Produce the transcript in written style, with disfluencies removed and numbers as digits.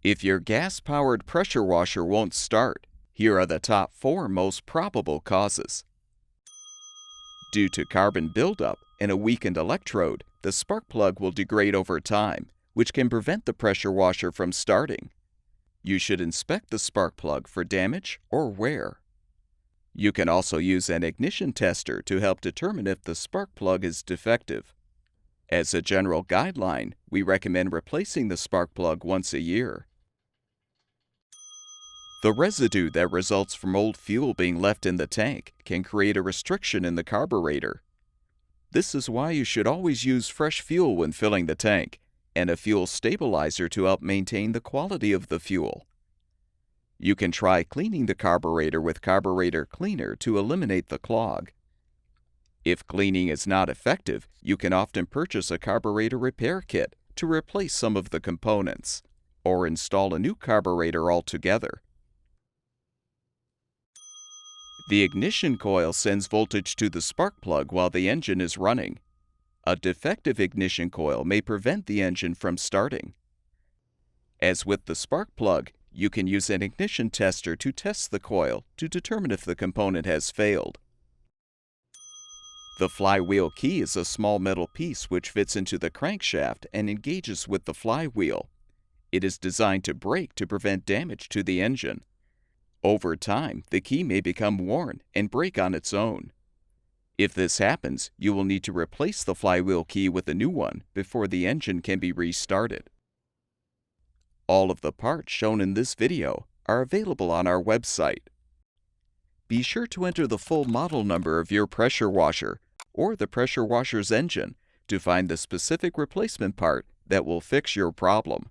If your gas-powered pressure washer won't start, here are the top 4 most probable causes. Due to carbon buildup and a weakened electrode, the spark plug will degrade over time, which can prevent the pressure washer from starting. You should inspect the spark plug for damage or wear. You can also use an ignition tester to help determine if the spark plug is defective. As a general guideline, we recommend replacing the spark plug once a year. The residue that results from old fuel being left in the tank can create a restriction in the carburetor. This is why you should always use fresh fuel when filling the tank, and a fuel stabilizer to help maintain the quality of the fuel. You can try cleaning the carburetor with carburetor cleaner to eliminate the clog. If cleaning is not effective, you can often purchase a carburetor repair kit to replace some of the components, or install a new carburetor altogether. The ignition coil sends voltage to the spark plug while the engine is running. A defective ignition coil may prevent the engine from starting. As with the spark plug, you can use an ignition tester to test the coil to determine if the component has failed. The flywheel key is a small metal piece which fits into the crankshaft and engages with the flywheel. It is designed to break to prevent damage to the engine. Over time, the key may become worn and break on its own. If this happens, you will need to replace the flywheel key with a new one before the engine can be restarted. All of the parts shown in this video are available on our website. Be sure to enter the full model number of your pressure washer or the pressure washer's engine to find the specific replacement part that will fix your problem.